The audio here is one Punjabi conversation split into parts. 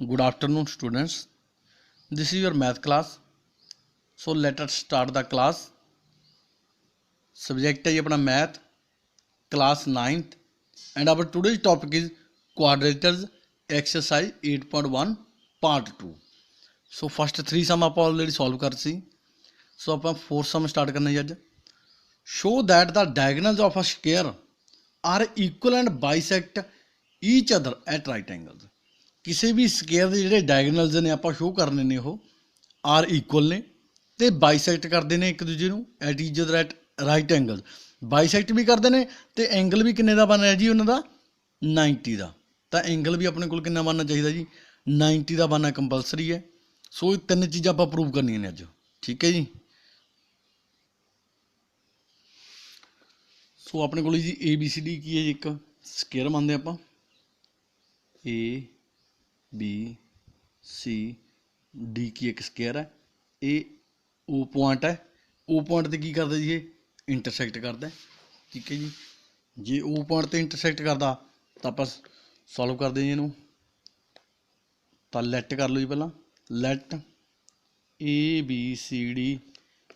Good afternoon, students. This is your math class. So let us start the class. Subject है अपना math, class 9th, and our today's topic is quadrilaters exercise 8.1 part 2. So first 3 sum ਆਪਾਂ already solve ਕਰ ਸੀ. So ਆਪਾਂ 4th sum start करना है आज. Show that the diagonals of a square are equal and bisect each other at right angles. ਕਿਸੇ ਵੀ ਸਕੇਅਰ ਦੇ ਜਿਹੜੇ ਡਾਇਗਨਲਸ ਨੇ ਆਪਾਂ ਸ਼ੋਅ ਕਰਨੇ ਨੇ ਉਹ ਆਰ ਇਕੁਅਲ ਨੇ ਅਤੇ ਬਾਈਸੈਕਟ ਕਰਦੇ ਨੇ ਇੱਕ ਦੂਜੇ ਨੂੰ at each other at right angle. Bisect ਵੀ ਕਰਦੇ ਨੇ ਅਤੇ ਐਂਗਲ ਵੀ ਕਿੰਨੇ ਦਾ ਬਣ ਰਿਹਾ ਜੀ ਉਹਨਾਂ ਦਾ 90 ਦਾ। ਤਾਂ ਐਂਗਲ ਵੀ ਆਪਣੇ ਕੋਲ ਕਿੰਨਾ ਬਣਨਾ ਚਾਹੀਦਾ ਜੀ 90 ਦਾ ਬਣਨਾ ਕੰਪਲਸਰੀ ਹੈ। ਸੋ ਇਹ ਤਿੰਨ ਚੀਜ਼ਾਂ ਆਪਾਂ ਪ੍ਰੂਵ ਕਰਨੀਆਂ ਨੇ ਅੱਜ, ਠੀਕ ਹੈ ਜੀ। ਸੋ ਆਪਣੇ ਕੋਲ ਜੀ ABCD ਕੀ ਹੈ ਜੀ, ਇੱਕ ਸਕੇਅਰ ਮੰਨਦੇ ਆਪਾਂ ABCD की एक स्केयर है। ये O पॉइंट है, O पॉइंट ते की करदा जी ये इंटरसैक्ट करदा, ठीक है जी। जे O पॉइंट ते इंटरसैक्ट करदा तां आपां सॉल्व करदे जी इहनूं। तां लेट कर लो जी, पहलां लेट ABCD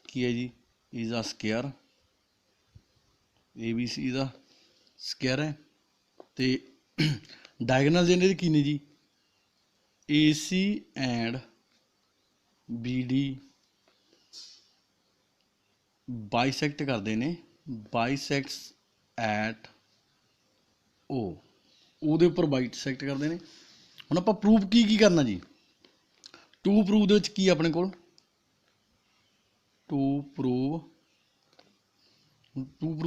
की है जी इज अ स्केयर। ABC दा स्केयर है ते डायगनल इहदे की ने जी AC and BD बाइसैक्ट करते हैं, बाइसैक्ट्स एट O ਉਹਦੇ ਉੱਪਰ ਬਾਈਸੈਕਟ ਕਰਦੇ ਨੇ। ਹੁਣ ਆਪਾਂ ਪ੍ਰੂਫ ਕੀ ਕਰਨਾ ਜੀ, ਟੂ ਪ੍ਰੂਫ ਦੇ ਵਿੱਚ ਕੀ ਆਪਣੇ ਕੋਲ ਟੂ ਪ੍ਰੂਫ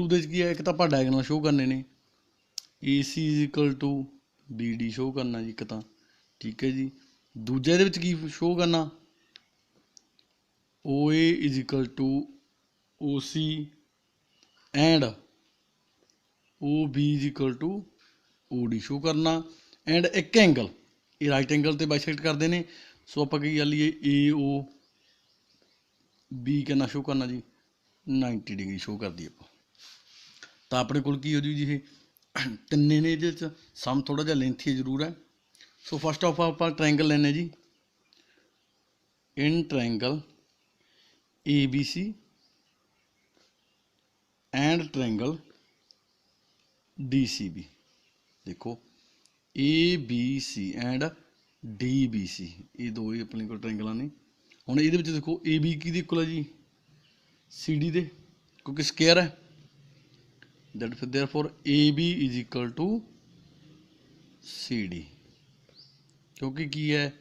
ਦੇ ਵਿੱਚ ਕੀ ਹੈ, ਇੱਕ ਤਾਂ ਆਪਾਂ ਡਾਇਗਨਲ ਸ਼ੋਅ ਕਰਨੇ ਨੇ AC is equal to BD show ਕਰਨਾ ਜੀ ਇੱਕ ਤਾਂ, ਠੀਕ ਹੈ ਜੀ। ਦੂਜਾ ਇਹਦੇ ਵਿੱਚ ਕੀ ਸ਼ੋਅ ਕਰਨਾ OA is equal to OC and OB is equal to OD show ਕਰਨਾ। ਐਂਡ ਇੱਕ ਐਂਗਲ ਇਹ ਰਾਈਟ ਐਂਗਲ ਤੇ ਬਾਈਸੈਕਟ ਕਰਦੇ ਨੇ। ਸੋ ਆਪਾਂ ਕੀ ਕਰ ਲਈਏ AOB ਕਿੰਨਾ ਸ਼ੋਅ ਕਰਨਾ ਜੀ 90 ਡਿਗਰੀ ਸ਼ੋਅ ਕਰਦੀ ਆਪਾਂ। ਤਾਂ ਆਪਣੇ ਕੋਲ ਕੀ ਹੋ ਜੂ ਜੀ ਇਹ ਤਿੰਨੇ ਨੇ, ਇਹਦੇ 'ਚ ਸਮ ਥੋੜ੍ਹਾ ਜਿਹਾ ਲੈਂਥੀ ਜ਼ਰੂਰ ਹੈ। ਸੋ ਫਸਟ ਆਫ ਆਪਾਂ ਟਰਾਇੰਗਲ ਲੈਂਦੇ ਜੀ, in triangle ABC and triangle DCB। ਦੇਖੋ ABC ਐਂਡ DBC ਇਹ ਦੋ ਹੀ ਆਪਣੇ ਕੋਲ ਟਰਾਇੰਗਲਾਂ ਨੇ। ਹੁਣ ਇਹਦੇ ਵਿੱਚ ਦੇਖੋ AB ਕਿਹਦੇ ਇਕੁਅਲ ਹੈ ਜੀ CD ਦੇ, ਕਿਉਂਕਿ ਸਕੇਅਰ ਹੈ। therefore AB is equal to CD, ਕਿਉਂਕਿ ਕੀ ਹੈ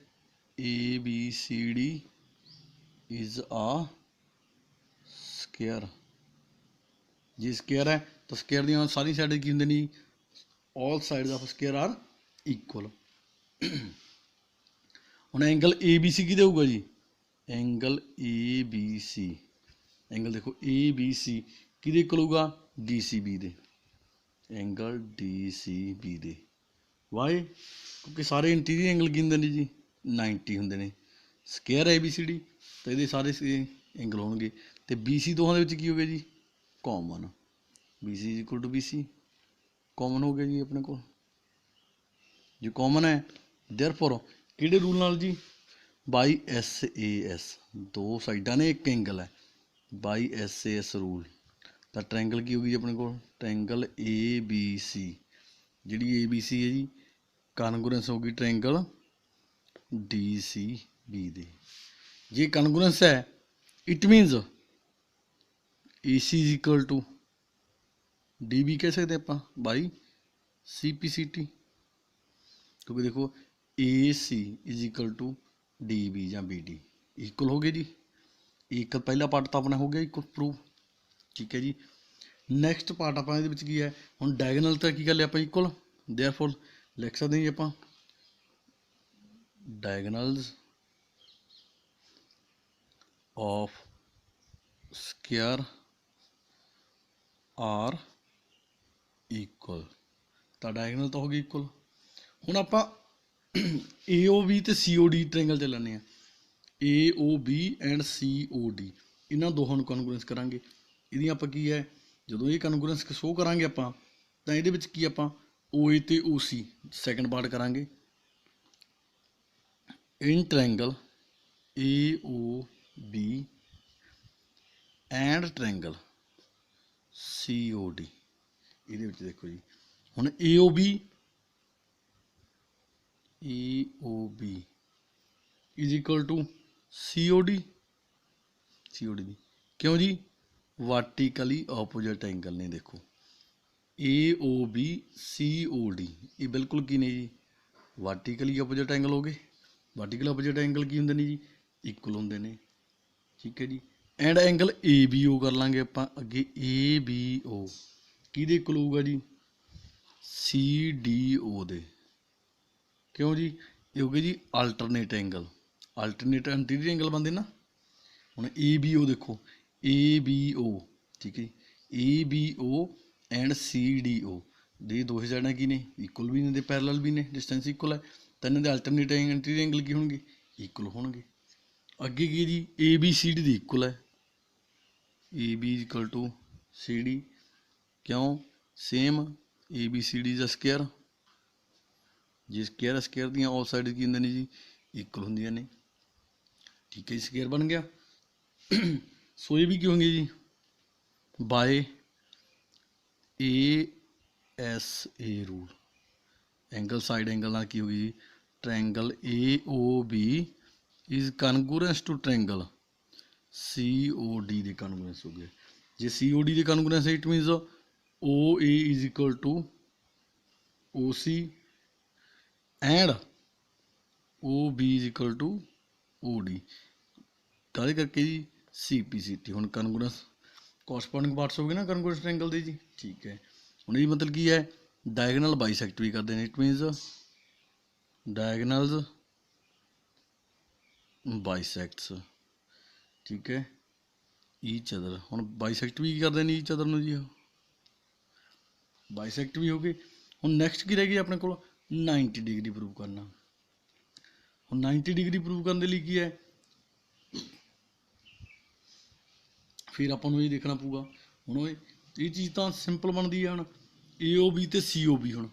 ABCD is a square। ਜੇ ਸਕੇਅਰ ਹੈ ਤਾਂ ਸਕੇਅਰ ਦੀਆਂ ਸਾਰੀ ਸਾਈਡ ਕੀ ਹੁੰਦੇ ਨੇ, all sides of square are equal। ਹੁਣ ਐਂਗਲ ABC ਕਿਹਦੇ ਹੋਊਗਾ ਜੀ, ਐਂਗਲ ABC ਐਂਗਲ ਦੇਖੋ ABC ਕਿਹਦੇ ਇਕੁਅਲ ਹੋਊਗਾ DCB ਦੇ, ਐਂਗਲ DCB ਦੇ। ਵਾਈ ਕਿਉਂਕਿ ਸਾਰੇ ਇੰਟੀਰੀਅਰ ਐਂਗਲ ਕੀ ਹੁੰਦੇ ਨੇ ਜੀ 90 ਹੁੰਦੇ ਨੇ। ਸਕੇਅਰ ABCD ਤਾਂ ਇਹਦੇ ਸਾਰੇ ਐਂਗਲ ਹੋਣਗੇ। ਅਤੇ BC ਦੋਹਾਂ ਦੇ ਵਿੱਚ ਕੀ ਹੋ ਗਿਆ ਜੀ common, BC is equal to BC common ਹੋ ਗਿਆ ਜੀ ਆਪਣੇ ਕੋਲ। ਜੇ ਕਾਮਨ ਹੈ ਦੇਅਰਫੋਰ ਕਿਹੜੇ ਰੂਲ ਨਾਲ ਜੀ ਬਾਈ SAS, ਦੋ ਸਾਈਡਾਂ ਨੇ ਇੱਕ ਐਂਗਲ ਹੈ ਬਾਈ SAS ਰੂਲ। ਤਾਂ ਟਰਾਇੰਗਲ ਕੀ ਹੋ ਗਈ ਆਪਣੇ ਕੋਲ ਟਰਾਇੰਗਲ ABC, ਜਿਹੜੀ ABC ਹੈ ਜੀ ਕਨਗਰੂਐਂਸ ਹੋ ਗਈ ਟਰਾਇੰਗਲ DCB ਦੇ। ਜੇ ਕਨਗਰੂਐਂਸ ਹੈ it means AC is equal to DB ਕਹਿ ਸਕਦੇ ਆਪਾਂ ਬਾਈ CPCT, ਕਿਉਂਕਿ ਦੇਖੋ AC is equal to DB ਜਾਂ BD ਇਕੁਅਲ ਹੋ ਗਏ ਜੀ। ਇੱਕ ਪਹਿਲਾ ਪਾਰਟ ਤਾਂ ਆਪਣਾ ਹੋ ਗਿਆ ਇਕੁਅਲ ਪ੍ਰੂਫ, ਠੀਕ ਹੈ ਜੀ। ਨੈਕਸਟ ਪਾਰਟ ਆਪਾਂ ਇਹਦੇ ਵਿੱਚ ਕੀ ਹੈ, ਹੁਣ ਡਾਇਗਨਲ ਤਾਂ ਕੀ ਕਰ ਲਿਆ ਆਪਾਂ ਇਕੁਅਲ, ਦੇਅਰਫੋਰ ਲਿਖ ਸਕਦੇ ਜੀ ਆਪਾਂ ਡਾਇਗਨਲਸ ਆਫ ਸਕੇਅਰ ਆਰ ਇਕੁਅਲ। ਤਾਂ ਡਾਇਗਨਲ ਤਾਂ ਹੋ ਗਈ ਇਕੁਅਲ। ਹੁਣ ਆਪਾਂ AOB ਅਤੇ COD ਟ੍ਰਾਇੰਗਲ 'ਤੇ ਲੈਂਦੇ ਹਾਂ, AOB ਐਂਡ COD ਇਹਨਾਂ ਦੋਹਾਂ ਨੂੰ ਕਨਗਰੂਐਂਸ ਕਰਾਂਗੇ। ਇਹਦੀਆਂ ਆਪਾਂ ਕੀ ਹੈ ਜਦੋਂ ਇਹ ਕਨਗਰੂਐਂਸ ਸ਼ੋਅ ਕਰਾਂਗੇ ਆਪਾਂ ਤਾਂ ਇਹਦੇ ਵਿੱਚ ਕੀ ਆਪਾਂ OA ਅਤੇ OC ਸੈਕਿੰਡ ਪਾਰਟ ਕਰਾਂਗੇ। In triangle A O B and triangle C O D. ਇਹਦੇ ਵਿੱਚ ਦੇਖੋ ਜੀ ਹੁਣ A O B is equal to C O D ਦੀ क्यों जी वर्टिकली ऑपोजिट एंगल ने। देखो ए O B C O D ये बिल्कुल की ने जी वर्टिकली ऑपोजिट एंगल हो गए। वर्टिकल ऑपोजिट एंगल की होंगे ने जी इक्वल होंगे ने। ठीक है जी and angle A B O कर लांगे आप अगे ए बी ओ किहदे इक्वल होगा जी सी डी ओ दे। क्यों जी ये हो गया जी alternate angle. Alternate interior angle बनते ना। ਹੁਣ ए बी ओ देखो ए बी ओ ठीक है A B O and C D O ਦੇ ਦੋਹੇ ਸਾਈਡਾਂ ਕੀ ਨੇ ਇਕੁਅਲ ਵੀ ਨੇ ਤੇ ਪੈਰਲਲ ਵੀ ਨੇ ਡਿਸਟੈਂਸ ਇਕੁਅਲ ਹੈ ਤਾਂ ਇਹਨਾਂ ਦੇ ਅਲਟਰਨੇਟ ਐਂਟੀਰੀਅਰ ਐਂਗਲ ਕੀ ਹੋਣਗੇ ਇਕੁਅਲ ਹੋਣਗੇ। ਅੱਗੇ ਕੀ ਜੀ ए बी सी डी ਦੀ ਇਕੁਅਲ ਹੈ A B equal to C D क्यों same A B C D ਦਾ ਸਕੁਅਰ ਜੇ ਸਕੁਅਰ ਦੀਆਂ ਆਲ ਸਾਈਡ ਕੀ ਹੁੰਦੇ ਨੇ ਜੀ ਇਕੁਅਲ ਹੁੰਦੀਆਂ ਨੇ। ਠੀਕ ਹੈ ਜੀ ਸਕੁਅਰ ਬਣ ਗਿਆ। सो ये भी क्यों होंगे जी by A S A rule angle side angle ना की होगी triangle A O B is congruence to triangle C O D के कॉन्ग्रुएंस हो गए। जे सी ओ डी के कॉन्ग्रुएंस है it means O A is equal to O C and O B is equal to O D काहदे करके जी सी पी सी टी। हुण कॉन्ग्रुएंस कोरस्पोंडिंग पार्ट्स हो गए ना कॉन्ग्रुएंस ट्रायंगल दे जी। ठीक है हुण ये मतलब की है डायगनल बाइसैक्ट भी करते हैं इट मीनस डायगनल्स बाइसैक्ट्स। ठीक है ईच अदर हुण बाइसैक्ट भी करते हैं ईच अदर नूं जी बाइसैक्ट भी हो गए। हुण नैक्सट की रह गई अपने को 90 डिग्री प्रूव करना। हुण 90 डिग्री प्रूव करने के लिए की है फिर अपन ये देखना पऊगा हूँ ये चीज़ तो सिंपल बनती है। हम ए ओ बी तो सी ओ बी हूँ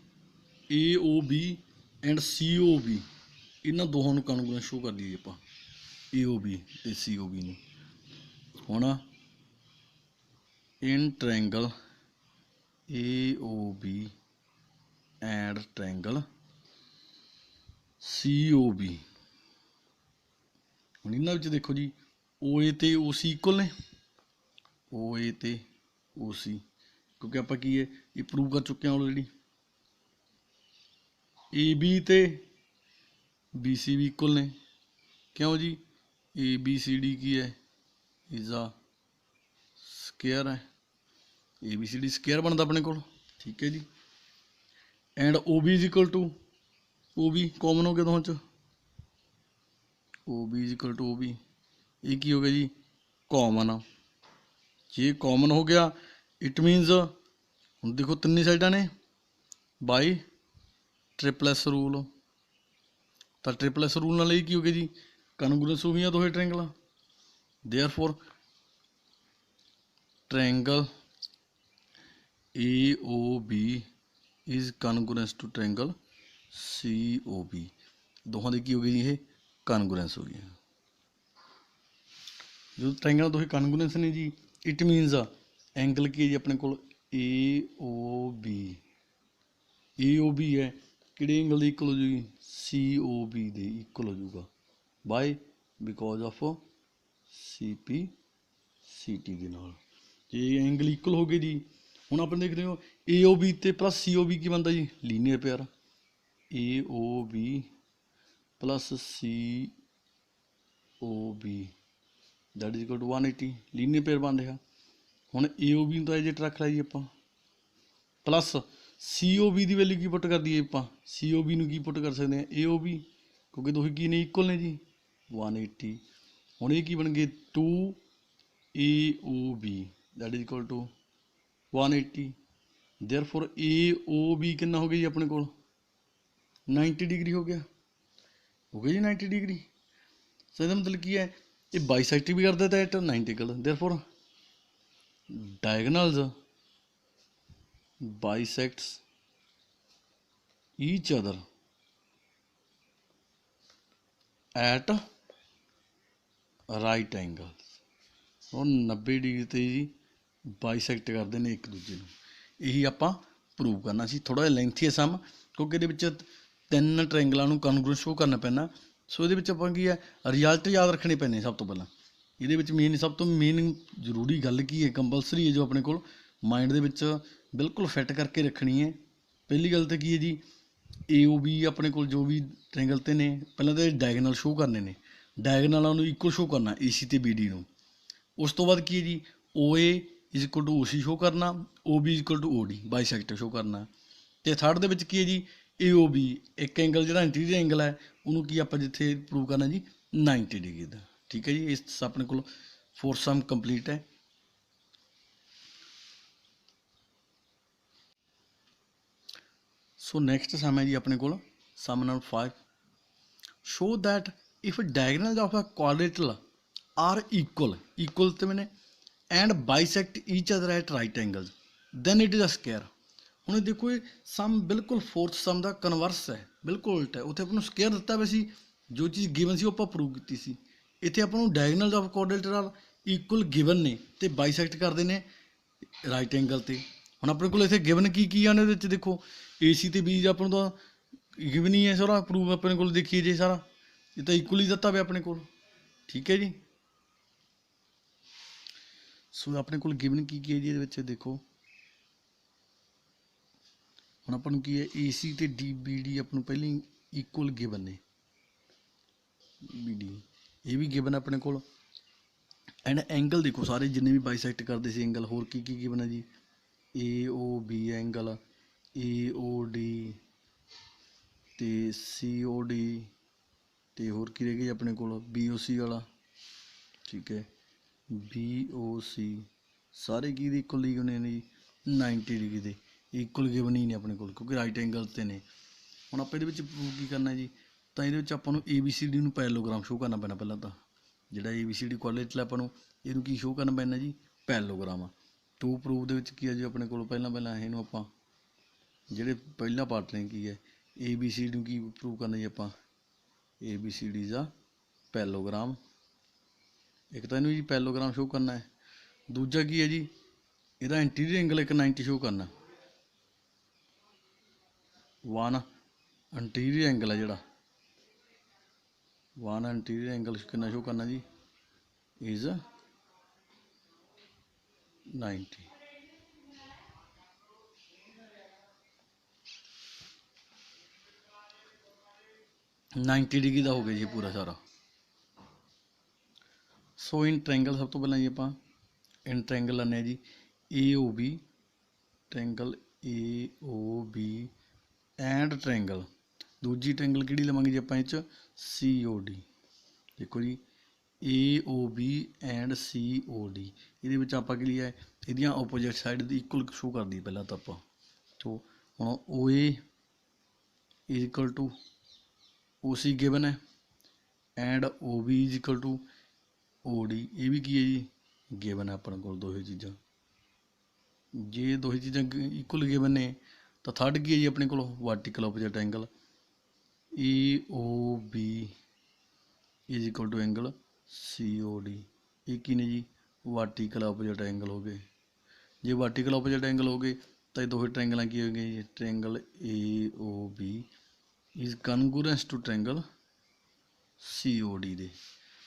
A O B and C O B इन्होंने दोनों कॉन्ग्रुएंस शो कर दी आप ए ओ बी तो सी ओ बी हूँ in triangle A O B and triangle C O B हूँ इन्होंने देखो जी ओ ए तो ओ सी इक्वल ने ओ ए ते ओ सी क्योंकि आप की है ये प्रूव कर चुके हैं ऑलरेडी। ए बी ते बी सी भी इक्वल ने क्यों जी ए बी सी डी की है इज आ स्क्वायर है A B C D square बनता अपने को। ठीक है जी and O B is equal to O B common हो गया दोनों च O B is equal to O B ये की हो गया जी कॉमन आ। ये कॉमन हो गया इट मीनस हम देखो तीन साइडा ने बाई ट्रिपलस रूल तो ट्रिपलस रूल नाल की हो गया जी कॉन्ग्रुएंस हो गई दोहे triangle therefore triangle A O B is congruence to triangle C O B दोहां की हो गई जी ये कॉन्ग्रुएंस हो गई। जो ट्रायंगल दोहे कॉन्ग्रुएंस ने जी इट मीनस एंगल की है जी अपने को ए ओ बी है कि एंगल के इक्वल हो जाएगी सी ओ बी दे इक्वल हो जाऊगा by because of C P C T के नाल ये एंगल इक्वल हो गए जी। हुण आप देखते हो ए ओ बी ते प्लस सी ओ बी की बनता जी linear pair A O B plus C O B that is equal to 180 linear pair बन रहा। हुण ए ओ बी तो एजेट रख ला जी आप प्लस सी ओ बी की वैल्यू की पुट कर दी आप सी ओ बी की पुट कर सकते हैं ए ओ बी क्योंकि दोहे की ने इक्वल ने जी 180। हुण ये की बन गए 2 A O B that is equal to 180 therefore A O B कितना हो गया जी अपने को 90 डिग्री हो गया जी 90 डिग्री। सो इसका मतलब की है ये बाइसेक्ट भी कर देता है at 90 angle therefore diagonals bisects each other at right angle. ਉਹ 90 ਡਿਗਰੀ ਤੇ ਜੀ ਬਾਈਸੈਕਟ ਕਰਦੇ ਨੇ ਇੱਕ ਦੂਜੇ ਨੂੰ। ਇਹੀ ਆਪਾਂ ਪ੍ਰੂਵ ਕਰਨਾ ਸੀ। ਥੋੜ੍ਹਾ ਜਿਹਾ ਲੈਂਥੀ ਹੈ ਸਮ, ਕਿਉਂਕਿ ਇਹਦੇ ਵਿੱਚ 3 ਟ੍ਰਾਇੰਗਲਾਂ ਨੂੰ ਕਨਗਰੂਐਂਟ ਸ਼ੋ ਕਰਨਾ ਪੈਣਾ। ਸੋ ਇਹਦੇ ਵਿੱਚ ਆਪਾਂ ਕੀ ਹੈ, ਰਿਜ਼ਲਟ ਯਾਦ ਰੱਖਣੇ ਪੈਣੇ ਸਭ ਤੋਂ ਪਹਿਲਾਂ। ਇਹਦੇ ਵਿੱਚ ਸਭ ਤੋਂ ਮੇਨ ਜ਼ਰੂਰੀ ਗੱਲ ਕੀ ਹੈ, ਕੰਪਲਸਰੀ ਹੈ, ਜੋ ਆਪਣੇ ਕੋਲ ਮਾਈਂਡ ਦੇ ਵਿੱਚ ਬਿਲਕੁਲ ਫਿੱਟ ਕਰਕੇ ਰੱਖਣੀ ਹੈ। ਪਹਿਲੀ ਗੱਲ ਤਾਂ ਕੀ ਹੈ ਜੀ, AOB ਆਪਣੇ ਕੋਲ ਜੋ ਵੀ ਟ੍ਰਾਇੰਗਲ ਤੇ ਨੇ, ਪਹਿਲਾਂ ਤਾਂ ਡਾਇਗਨਲ ਸ਼ੋ ਕਰਨੇ ਨੇ, ਡਾਇਗਨਲਾਂ ਨੂੰ ਇਕੁਅਲ ਸ਼ੋ ਕਰਨਾ AC ਤੇ BD ਨੂੰ। ਉਸ ਤੋਂ ਬਾਅਦ ਕੀ ਹੈ ਜੀ, OA = OC ਸ਼ੋ ਕਰਨਾ, OB = OD ਬਾਈਸੈਕਟਰ ਸ਼ੋ ਕਰਨਾ। ਅਤੇ ਥਰਡ ਦੇ ਵਿੱਚ ਕੀ ਹੈ ਜੀ, AOB ਇੱਕ ਐਂਗਲ ਜਿਹੜਾ ਇੰਟੀਰੀਅਰ ਐਂਗਲ ਹੈ, ਉਹਨੂੰ ਕੀ ਆਪਾਂ ਜਿੱਥੇ ਪ੍ਰੂਵ ਕਰਨਾ ਜੀ 90 ਡਿਗਰੀ ਦਾ। ਠੀਕ ਹੈ ਜੀ, ਇਸ ਆਪਣੇ ਕੋਲ 4th ਸਮ ਕੰਪਲੀਟ ਹੈ। ਸੋ ਨੈਕਸਟ ਸਮ ਹੈ ਜੀ ਆਪਣੇ ਕੋਲ sum number 5। Show that if diagonal of a quadrilateral are equal ਤੇ ਮੈਨੇ and bisect each other at right angle then it is a square. ਹੁਣ ਦੇਖੋ ਇਹ ਸਮ ਬਿਲਕੁਲ 4th ਸਮ ਦਾ ਕਨਵਰਸ ਹੈ, ਬਿਲਕੁਲ ਉਲਟਾ ਹੈ। ਉੱਥੇ ਆਪਾਂ ਨੂੰ ਸਕੁਅਰ ਦਿੱਤਾ ਹੋਇਆ ਸੀ, ਜੋ ਚੀਜ਼ ਗਿਵਨ ਸੀ ਉਹ ਆਪਾਂ ਪ੍ਰੂਵ ਕੀਤੀ ਸੀ। ਇੱਥੇ ਆਪਾਂ ਨੂੰ ਡਾਇਗਨਲ ਆਫ ਕੁਆਡਰੇਟਰਲ ਇਕੁਅਲ ਗਿਵਨ ਨੇ ਅਤੇ ਬਾਈਸੈਕਟ ਕਰਦੇ ਨੇ ਰਾਈਟ ਐਂਗਲ 'ਤੇ। ਹੁਣ ਆਪਣੇ ਕੋਲ ਇੱਥੇ ਗਿਵਨ ਕੀ ਆ, ਉਹਦੇ ਵਿੱਚ ਦੇਖੋ AC ਤੇ BD ਆਪਾਂ ਨੂੰ ਤਾਂ ਗਿਵਨ ਹੀ ਹੈ ਸਾਰਾ ਪ੍ਰੂਵ। ਆਪਣੇ ਕੋਲ ਦੇਖੀਏ ਜੇ ਸਾਰਾ ਇਹ ਤਾਂ ਇਕੁਅਲ ਹੀ ਦਿੱਤਾ ਪਿਆ ਆਪਣੇ ਕੋਲ। ਠੀਕ ਹੈ ਜੀ, ਸੋ ਆਪਣੇ ਕੋਲ ਗਿਵਨ ਕੀ ਹੈ ਜੀ, ਇਹਦੇ ਵਿੱਚ ਦੇਖੋ ਹੁਣ ਆਪਾਂ ਨੂੰ ਕੀ ਹੈ, AC ਤੇ BD ਆਪਾਂ ਨੂੰ ਪਹਿਲਾਂ ਹੀ ਇਕੁਅਲ ਗਿਵਨ ਨੇ। BD ਇਹ ਵੀ ਗਿਵਨ ਆਪਣੇ ਕੋਲ। ਐਂਡ ਐਂਗਲ ਦੇਖੋ ਸਾਰੇ ਜਿੰਨੇ ਵੀ ਬਾਈਸੈਕਟ ਕਰਦੇ ਸੀ ਐਂਗਲ, ਹੋਰ ਕੀ ਗਿਵਨ ਹੈ ਜੀ, AOB ਐਂਗਲ, AOD ਅਤੇ COD, ਅਤੇ ਹੋਰ ਕੀ ਰਹਿ ਗਈ ਆਪਣੇ ਕੋਲ BOC ਵਾਲਾ। ਠੀਕ ਹੈ, BOC ਸਾਰੇ ਕੀ ਦੇ ਇਕੁਅਲ ਹੀ ਹੋਣੇ ਨੇ ਜੀ 90 ਡਿਗਰੀ ਦੇ, ਇਕੁਅਲ ਗਿਵਨ ਹੀ ਨੇ ਆਪਣੇ ਕੋਲ, ਕਿਉਂਕਿ ਰਾਈਟ ਐਂਗਲ 'ਤੇ ਨੇ। ਹੁਣ ਆਪਾਂ ਇਹਦੇ ਵਿੱਚ ਪ੍ਰੂਵ ਕੀ ਕਰਨਾ ਜੀ, ਤਾਂ ਇਹਦੇ ਵਿੱਚ ਆਪਾਂ ਨੂੰ ABCD ਨੂੰ ਪੈਰਲੋਗ੍ਰਾਮ ਸ਼ੋ ਕਰਨਾ ਪੈਣਾ। ਪਹਿਲਾਂ ਤਾਂ ਜਿਹੜਾ ABCD ਕੁਆਡਰੇਟਰਲ ਆਪਾਂ ਨੂੰ ਇਹਨੂੰ ਕੀ ਸ਼ੋ ਕਰਨਾ ਪੈਣਾ ਜੀ, ਪੈਰਲੋਗ੍ਰਾਮ। ਟੂ ਪ੍ਰੂਵ ਦੇ ਵਿੱਚ ਕੀ ਹੈ ਜੀ ਆਪਣੇ ਕੋਲ, ਪਹਿਲਾਂ ਇਹਨੂੰ ਆਪਾਂ ਜਿਹੜੇ ਪਹਿਲਾ ਪਾਰਟ ਨੇ ਕੀ ਹੈ, ABCD ਨੂੰ ਕੀ ਪ੍ਰੂਵ ਕਰਨਾ ਜੀ ਆਪਾਂ, ABCD ਇਜ਼ ਅ ਪੈਰਲੋਗ੍ਰਾਮ। ਇੱਕ ਤਾਂ ਇਹਨੂੰ ਜੀ ਪੈਰਲੋਗ੍ਰਾਮ ਸ਼ੋ ਕਰਨਾ ਹੈ। ਦੂਜਾ ਕੀ ਹੈ ਜੀ, ਇਹਦਾ ਇੰਟੀਰੀਅਰ ਐਂਗਲ ਇੱਕ 90 ਸ਼ੋ ਕਰਨਾ। 1 ਇੰਟੀਰੀਅਰ ਐਂਗਲ ਹੈ ਜਿਹੜਾ, 1 ਇੰਟੀਰੀਅਰ ਐਂਗਲ ਕਿੰਨਾ ਸ਼ੋ ਕਰਨਾ ਜੀ, ਇਜ਼ 90। ਡਿਗਰੀ ਦਾ ਹੋ ਗਿਆ ਜੀ ਪੂਰਾ ਸਾਰਾ। ਸੋ ਇਨ ਟ੍ਰਾਇੰਗਲ ਸਭ ਤੋਂ ਪਹਿਲਾਂ ਜੀ ਆਪਾਂ ਇਨ ਟ੍ਰਾਇੰਗਲ ਲੈਂਦੇ ਹਾਂ ਜੀ, AOB triangle AOB and triangle. ਦੂਜੀ ਟ੍ਰਾਇੰਗਲ ਕਿਹੜੀ ਲਵਾਂਗੇ ਜੀ ਆਪਾਂ ਇਹ 'ਚ, COD। ਦੇਖੋ ਜੀ AOB ਐਂਡ COD, ਇਹਦੇ ਵਿੱਚ ਆਪਾਂ ਕੀ ਲਿਆ, ਇਹਦੀਆਂ ਓਪੋਜਿਟ ਸਾਈਡ ਦੀ ਇਕੁਅਲ ਸ਼ੋ ਕਰਦੀ ਪਹਿਲਾਂ ਤਾਂ ਆਪਾਂ। ਸੋ ਹੁਣ OA = OC ਗਿਵਨ ਹੈ ਐਂਡ OB = OD, ਇਹ ਵੀ ਕੀ ਹੈ ਜੀ ਗਿਵਨ ਹੈ ਆਪਣੇ ਕੋਲ ਦੋਹੇ ਚੀਜ਼ਾਂ। ਜੇ ਦੋਹੇ ਚੀਜ਼ਾਂ ਇਕੁਅਲ ਗਿਵਨ ਨੇ ਤਾਂ ਥਰਡ ਕੀ ਹੈ ਜੀ ਆਪਣੇ ਕੋਲ, vertical opposite angle AOB = angle COD। ਇਹ ਕੀ ਨੇ ਜੀ, ਵਰਟੀਕਲ ਓਪੋਜਿਟ ਐਂਗਲ ਹੋ ਗਏ। ਜੇ ਵਰਟੀਕਲ ਓਪੋਜਿਟ ਐਂਗਲ ਹੋ ਗਏ ਤਾਂ ਇਹ ਦੋਹੇ ਟ੍ਰਾਇੰਗਲਾਂ ਕੀ ਹੋ ਗਏ ਜੀ, triangle AOB is congruence to triangle COD ਦੇ।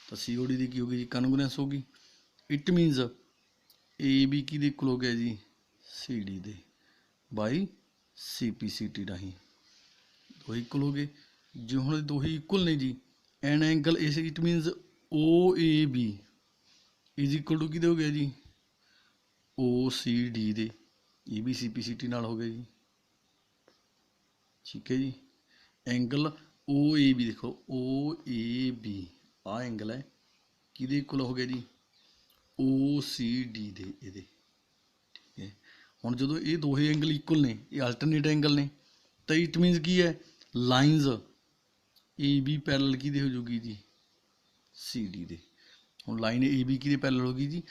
ਤਾਂ COD ਦੀ ਕੀ ਹੋ ਗਈ ਜੀ, ਕਨਗਰੂਐਂਸ ਹੋ ਗਈ। ਇਟ ਮੀਨਸ AB ਕਿਹਦੇ ਇਕੁਅਲ ਹੋ ਗਿਆ ਜੀ, CD ਦੇ ਬਾਈ CPCT ਰਾਹੀਂ, ਦੋਹੇ ਇਕੁਅਲ ਹੋ ਗਏ। ਜੇ ਹੁਣ ਦੋਹੇ ਇਕੁਅਲ ਨੇ ਜੀ ਐਨ ਐਂਗਲ ਇਸ, it means OAB is equal to ਕਿਹਦੇ ਹੋ ਗਿਆ ਜੀ, OCD ਦੇ। ਇਹ ਵੀ CPCT ਨਾਲ ਹੋ ਗਿਆ ਜੀ। ਠੀਕ ਹੈ ਜੀ, ਐਂਗਲ OAB ਦੇਖੋ, OAB ਆਹ ਐਂਗਲ ਹੈ, ਕਿਹਦੇ ਇਕੁਅਲ ਹੋ ਗਿਆ ਜੀ, OCD ਦੇ ਇਹਦੇ। ਠੀਕ ਹੈ, ਹੁਣ ਜਦੋਂ ਇਹ ਦੋਹੇ ਐਂਗਲ ਇਕੁਅਲ ਨੇ, ਇਹ ਅਲਟਰਨੇਟ ਐਂਗਲ ਨੇ, ਤਾਂ ਇਟ ਮੀਨਸ ਕੀ ਹੈ, ਲਾਈਨਜ਼ AB ਪੈਰਲਲ ਕਿਹਦੇ ਹੋ ਜੂਗੀ ਜੀ, CD ਦੇ। ਹੁਣ ਲਾਈਨ AB ਕਿਹਦੇ ਪੈਰਲਲ ਹੋ ਗਈ ਜੀ,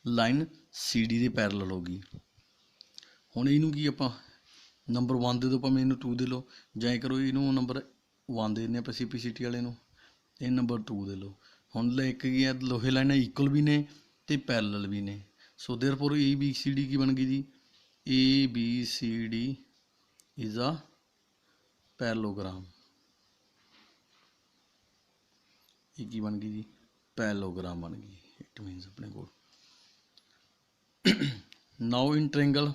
ਲਾਈਨ CD ਦੇ ਪੈਰਲਲ ਹੋ ਗਈ। ਹੁਣ ਇਹਨੂੰ ਕੀ ਆਪਾਂ ਨੰਬਰ 1 ਦੇ ਦਿਓ, ਭਾਵੇਂ ਇਹਨੂੰ 2 ਦੇ ਲਓ, ਜਾਂ ਕਰੋ ਇਹਨੂੰ ਨੰਬਰ 1 ਦੇ ਦਿੰਦੇ ਆਪਾਂ CPCT ਵਾਲੇ ਨੂੰ, ਇਹ ਨੰਬਰ 2 ਦੇ ਲਓ। ਹੁਣ ਲੈ ਕੇ ਗਿਆ ਲੋਹੇ ਲਾਈਨਾਂ ਇਕੁਅਲ ਵੀ ਨੇ ਤੇ ਪੈਰਲਲ ਵੀ ਨੇ। ਸੋ ਦੇਅਰਫੋਰ ਏ ਬੀ ਸੀ ਡੀ ਕੀ ਬਣ ਗਈ ਜੀ, ਏ ਬੀ ਸੀ ਡੀ ਇਜ਼ ਆ ਪੈਰਲੋਗ੍ਰਾਮ। ਇਹ ਕੀ ਬਣ ਗਈ ਜੀ, ਪੈਰਲੋਗ੍ਰਾਮ ਬਣ ਗਈ। ਇਟ ਮੀਨਸ ਆਪਣੇ ਕੋਲ ਨਾਓ ਇਨ ਟ੍ਰਾਇੰਗਲ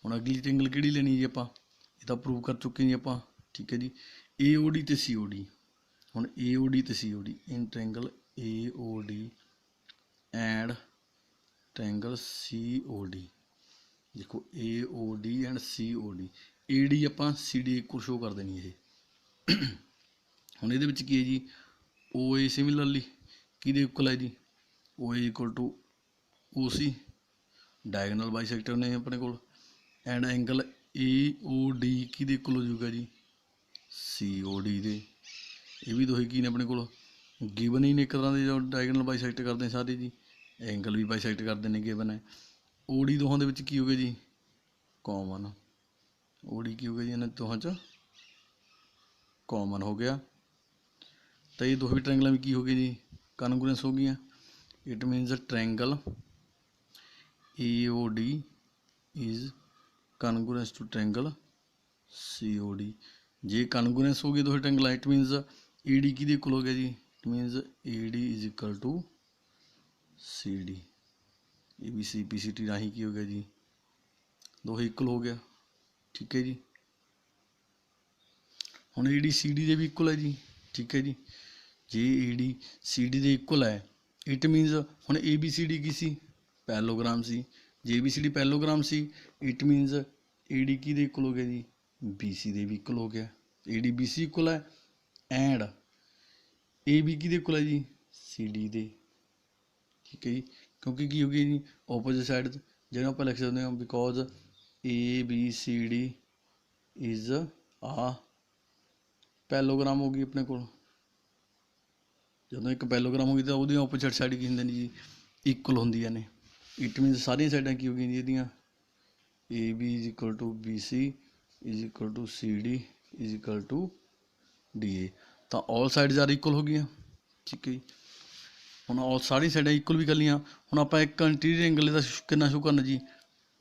ਹੁਣ ਅਗਲੀ ਟ੍ਰਾਇੰਗਲ ਕਿਹੜੀ ਲੈਣੀ ਜੀ ਆਪਾਂ, ਇਹ ਤਾਂ ਪ੍ਰੂਵ ਕਰ ਚੁੱਕੇ ਜੀ ਆਪਾਂ, ਠੀਕ ਹੈ ਜੀ। ਏ ਓ ਡੀ ਤੇ ਸੀ ਓ ਡੀ, ਹੁਣ ਏ ਓ ਡੀ ਤੇ C O D, in triangle A O D and triangle C O D. ਦੇਖੋ A O D and C O D, A D ਆਪਾਂ ਸੀ ਡੀ ਇਕੁਅਲ ਸ਼ੋ ਕਰ ਦੇਣੀ ਇਹ। ਹੁਣ ਇਹਦੇ ਵਿੱਚ ਕੀ ਹੈ ਜੀ, ਓ ਏ ਸਿਮਿਲਰਲੀ ਕਿਹਦੇ ਇਕੁਅਲ ਹੈ ਜੀ, O A equal to O C, diagonal bisector ਨੇ ਆਪਣੇ ਕੋਲ। And angle A O D ਕਿਹਦੇ ਇਕੁਅਲ ਹੋ ਜਾਊਗਾ ਜੀ, ਸੀ ਓ ਡੀ ਦੇ। ਇਹ ਵੀ ਦੋਹੇ ਕੀ ਨੇ ਆਪਣੇ ਕੋਲ, ਗਿਵਨ ਹੀ ਨੇ ਇੱਕ ਤਰ੍ਹਾਂ ਦੇ, ਜੋ ਡਾਇਗਨਲ ਬਾਈਸੈਕਟ ਕਰਦੇ ਸਾਰੇ ਜੀ, ਐਂਗਲ ਵੀ ਬਾਈਸੈਕਟ ਕਰਦੇ ਨੇ, ਗਿਵਨ ਹੈ। ਓ ਡੀ ਦੋਹਾਂ ਦੇ ਵਿੱਚ ਕੀ ਹੋ ਗਿਆ ਜੀ, ਕਾਮਨ। ਓ ਡੀ ਕੀ ਹੋ ਗਿਆ ਜੀ, ਇਹਨਾਂ ਦੋਹਾਂ 'ਚ ਕਾਮਨ ਹੋ ਗਿਆ। ਤਾਂ ਇਹ ਦੋਵੇਂ ਟ੍ਰਾਇੰਗਲਾਂ ਵੀ ਕੀ ਹੋ ਗਏ ਜੀ, ਕਨਗਰੂਐਂਸ ਹੋ ਗਈਆਂ। It means triangle A O D is congruence to triangle C O D. ਜੇ ਕਨਗਰੂਐਂਸ ਹੋ ਗਈ ਦੋਵੇਂ triangle, it means A D ਕਿਹਦੇ ਇਕੁਅਲ ਹੋ ਗਿਆ ਜੀ, it means A D is equal to C D. A B C P C T ਰਾਹੀਂ ਕੀ ਹੋ ਗਿਆ ਜੀ, ਦੋਹੇ ਇਕੁਅਲ ਹੋ ਗਿਆ, ਠੀਕ ਹੈ ਜੀ। ਹੁਣ ਏ ਡੀ ਸੀ ਡੀ ਦੇ ਵੀ ਇਕੁਅਲ ਹੈ ਜੀ, ਠੀਕ ਹੈ ਜੀ। ਜੇ ਏ ਡੀ ਸੀ ਡੀ ਦੇ ਇਕੁਅਲ ਹੈ, ਇਟ ਮੀਨਸ ਹੁਣ ਏ ਬੀ ਸੀ ਡੀ ਕੀ ਸੀ, ਪੈਰਲੋਗ੍ਰਾਮ ਸੀ। ਜੇ A B C D parallelogram ਸੀ, ਇਟ ਮੀਨਸ ਏ ਡੀ ਕਿਹਦੇ ਇਕੁਅਲ ਹੋ ਗਿਆ ਜੀ, ਬੀ ਸੀ ਦੇ ਵੀ ਇਕੁਅਲ ਹੋ ਗਿਆ। A D B C equal ਹੈ ਐਂਡ ਏ ਬੀ ਕਿਹਦੇ ਇਕੁਅਲ ਹੈ ਜੀ, ਸੀ ਡੀ ਦੇ, ਠੀਕ ਹੈ ਜੀ। ਕਿਉਂਕਿ ਕੀ ਹੋ ਗਈ ਜੀ, ਓਪੋਜਿਟ ਸਾਈਡ ਜਿਹਨੂੰ ਆਪਾਂ ਲਿਖ ਸਕਦੇ ਹਾਂ, because A B C D is ਆ ਪੈਰਲੋਗ੍ਰਾਮ ਹੋ ਗਈ ਆਪਣੇ ਕੋਲ। ਜਦੋਂ ਇੱਕ ਪੈਰਲੋਗ੍ਰਾਮ ਹੋ ਗਈ ਤਾਂ ਉਹਦੀਆਂ ਓਪੋਜਿਟ ਸਾਈਡ ਕੀ ਹੁੰਦੀਆਂ ਨੇ ਜੀ, ਇਕੁਅਲ ਹੁੰਦੀਆਂ ਨੇ। ਇਟ ਮੀਨਸ ਸਾਰੀਆਂ ਸਾਈਡਾਂ ਕੀ ਹੋ ਗਈਆਂ ਜੀ ਇਹਦੀਆਂ, A B is equal to B C is equal to C D is equal to D A. ਤਾਂ ਆਲ ਸਾਈਡਸ ਆਰ ਇਕੁਅਲ ਹੋ ਗਈਆਂ, ਠੀਕ ਹੈ ਜੀ। ਹੁਣ ਆਲ ਸਾਰੀ ਸਾਈਡਾਂ ਇਕੁਅਲ ਵੀ ਕਰ ਲਈਆਂ। ਹੁਣ ਆਪਾਂ ਇੱਕ ਇੰਟੀਰੀਅਰ ਐਂਗਲ ਇਹਦਾ ਕਿੰਨਾ ਸ਼ੋ ਕਰਨਾ ਜੀ,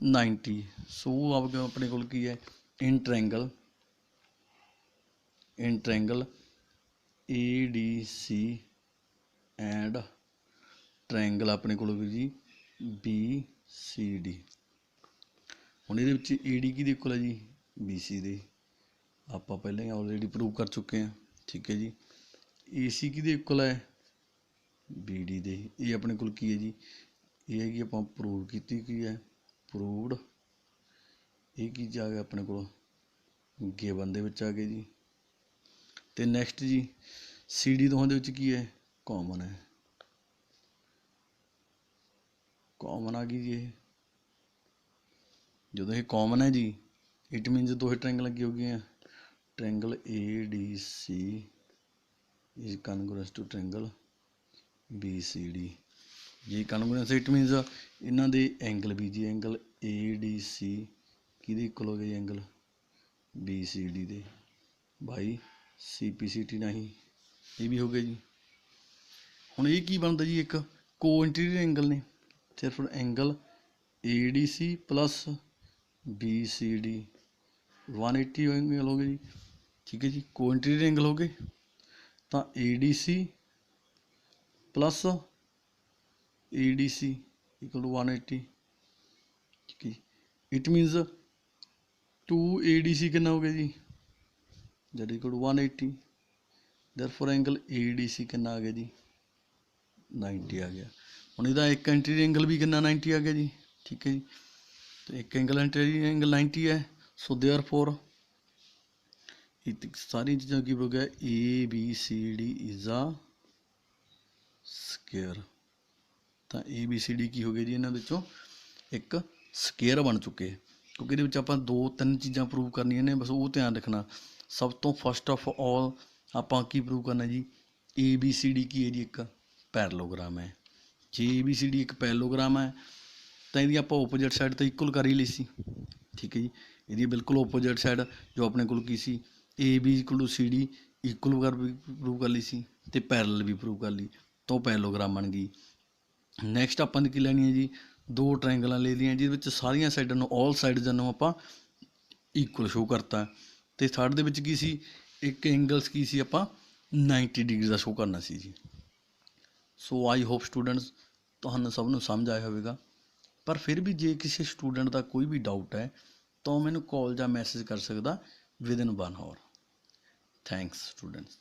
90। ਸੋ ਆਪਣੇ ਕੋਲ ਕੀ ਹੈ, in triangle A D C and triangle ਆਪਣੇ ਕੋਲ ਵੀ ਜੀ ਬੀ ਸੀ ਡੀ। ਹੁਣ ਇਹਦੇ ਵਿੱਚ ਏ ਡੀ ਕਿਹਦੇ ਇਕੁਅਲ ਹੈ ਜੀ, ਬੀ ਸੀ ਦੇ, ਆਪਾਂ ਪਹਿਲਾਂ ਹੀ ਆਲਰੇਡੀ ਪ੍ਰੂਵ ਕਰ ਚੁੱਕੇ ਹਾਂ, ਠੀਕ ਹੈ ਜੀ। ਏ ਸੀ ਕਿਹਦੇ ਇਕੁਅਲ ਹੈ, ਬੀ ਡੀ ਦੇ। ਇਹ ਆਪਣੇ ਕੋਲ ਕੀ ਹੈ ਜੀ, ਇਹ ਹੈਗੀ ਆਪਾਂ ਪ੍ਰੂਵ ਕੀਤੀ, ਕੀ ਹੈ ਪ੍ਰੂਵਡ। ਇਹ ਕੀ 'ਚ ਆ ਗਿਆ ਆਪਣੇ ਕੋਲ, ਗਿਵਨ ਦੇ ਵਿੱਚ ਆ ਗਏ ਜੀ। ਅਤੇ ਨੈਕਸਟ ਜੀ ਸੀ ਡੀ ਦੋਹਾਂ ਦੇ ਵਿੱਚ ਕੀ ਹੈ, ਕਾਮਨ ਹੈ, ਕਾਮਨ ਆ ਗਈ ਜੀ। ਇਹ ਜਦੋਂ ਇਹ ਕਾਮਨ ਹੈ ਜੀ, ਇਟ ਮੀਨਸ ਦੋਹੇ ਟ੍ਰਾਇੰਗਲ ਕੀ ਹੋ ਗਈਆਂ, triangle A D C is congruence to triangle B C D. ਜੇ ਕਨਗਰੂਐਂਸ ਇਟ ਮੀਨਸ ਇਹਨਾਂ ਦੇ ਐਂਗਲ ਵੀ ਜੀ, ਐਂਗਲ ਏ ਡੀ ਸੀ ਕਿਹਦੇ ਇਕੁਅਲ ਹੋ ਗਏ, ਐਂਗਲ ਬੀ ਸੀ ਡੀ ਦੇ ਬਾਈ ਸੀ ਪੀ ਸੀ ਟੀ ਰਾਹੀਂ, ਇਹ ਵੀ ਹੋ ਗਿਆ ਜੀ। ਹੁਣ ਇਹ ਕੀ ਬਣਦਾ ਜੀ, ਇੱਕ ਕੋ ਇੰਟੀਰੀਅਰ ਐਂਗਲ ਨੇ, ਸਿਰਫ angle A D C plus B C D 180 angle ਹੋ ਗਏ ਜੀ, ਠੀਕ ਹੈ ਜੀ। ਕੋ ਇੰਟੀਰੀਅਰ ਐਂਗਲ ਹੋ ਗਏ ਤਾਂ A D C plus A D C equal to 180, ਠੀਕ ਹੈ ਜੀ। It means 2 A D C ਕਿੰਨਾ ਹੋ ਗਿਆ ਜੀ, ਜਦ equal to 180। Therefore angle A D C ਕਿੰਨਾ ਆ ਗਿਆ ਜੀ, 90 ਆ ਗਿਆ। ਹੁਣ ਇਹਦਾ ਇੱਕ ਇੰਟੀਰੀਅਰ ਐਂਗਲ ਵੀ ਕਿੰਨਾ, 90 ਆ ਗਿਆ ਜੀ, ਠੀਕ ਹੈ ਜੀ। ਅਤੇ ਇੱਕ ਐਂਗਲ ਇੰਟੀਰੀਅਰ ਐਂਗਲ 90 ਹੈ। ਸੋ ਦੇਅਰਫੋਰ ਇਹ ਸਾਰੀਆਂ ਚੀਜ਼ਾਂ ਕੀ ਹੋ ਗਿਆ, ਏ ਬੀ ਸੀ ਡੀ ਇਜ਼ ਆ ਸਕੇਅਰ। ਤਾਂ ਏ ਬੀ ਸੀ ਡੀ ਕੀ ਹੋ ਗਏ ਜੀ, ਇਹਨਾਂ ਵਿੱਚੋਂ ਇੱਕ ਸਕੇਅਰ ਬਣ ਚੁੱਕੇ। ਕਿਉਂਕਿ ਇਹਦੇ ਵਿੱਚ ਆਪਾਂ 2-3 ਚੀਜ਼ਾਂ ਪ੍ਰੂਵ ਕਰਨੀਆਂ ਨੇ, ਬਸ ਉਹ ਧਿਆਨ ਰੱਖਣਾ। ਸਭ ਤੋਂ ਫਸਟ ਆਫ ਆਲ ਆਪਾਂ ਕੀ ਪ੍ਰੂਵ ਕਰਨਾ ਜੀ, ਏ ਬੀ ਸੀ ਡੀ ਕੀ ਹੈ ਜੀ, ਇੱਕ ਪੈਰਲੋਗ੍ਰਾਮ ਹੈ। ਜੇ ਏ ਬੀ ਸੀ ਡੀ ਇੱਕ ਪੈਰਲੋਗ੍ਰਾਮ ਹੈ ਤਾਂ ਇਹਦੀ ਆਪਾਂ ਓਪੋਜਿਟ ਸਾਈਡ ਤਾਂ ਇਕੁਅਲ ਕਰ ਹੀ ਲਈ ਸੀ, ਠੀਕ ਹੈ ਜੀ। ਇਹਦੀ ਬਿਲਕੁਲ ਓਪੋਜਿਟ ਸਾਈਡ ਜੋ ਆਪਣੇ ਕੋਲ ਕੀ ਸੀ, A B equal to C D equal ਕਰ ਵੀ ਪ੍ਰੂਵ ਕਰ ਲਈ ਸੀ ਅਤੇ ਪੈਰਲਲ ਵੀ ਪ੍ਰੂਵ ਕਰ ਲਈ, ਤਾਂ ਉਹ ਪੈਰਲੋਗ੍ਰਾਮ ਬਣ ਗਈ। ਨੈਕਸਟ ਆਪਾਂ ਨੇ ਕੀ ਲੈਣੀ ਹੈ ਜੀ, ਦੋ ਟਰਾਇੰਗਲਾਂ ਲੈ ਲਈਆਂ ਜਿਹਦੇ ਵਿੱਚ ਸਾਰੀਆਂ ਸਾਈਡਾਂ ਨੂੰ ਆਲ ਸਾਈਡਸ ਨੂੰ ਆਪਾਂ ਇਕੁਅਲ ਸ਼ੋ ਕਰਤਾ। ਅਤੇ ਥਰਡ ਦੇ ਵਿੱਚ ਕੀ ਸੀ, ਇੱਕ ਐਂਗਲਸ ਕੀ ਸੀ, ਆਪਾਂ 90 ਡਿਗਰੀ ਦਾ ਸ਼ੋ ਕਰਨਾ ਸੀ ਜੀ। ਸੋ ਆਈ ਹੋਪ ਸਟੂਡੈਂਟਸ ਤੁਹਾਨੂੰ ਸਭ ਨੂੰ ਸਮਝ ਆਇਆ ਹੋਵੇਗਾ, ਪਰ ਫਿਰ ਵੀ ਜੇ ਕਿਸੇ ਸਟੂਡੈਂਟ ਦਾ ਕੋਈ ਵੀ ਡਾਊਟ ਹੈ ਤਾਂ ਉਹ ਮੈਨੂੰ ਕਾਲ ਜਾਂ ਮੈਸੇਜ ਕਰ ਸਕਦਾ ਵਿਦਿਨ 1 ਆਵਰ। Thanks students.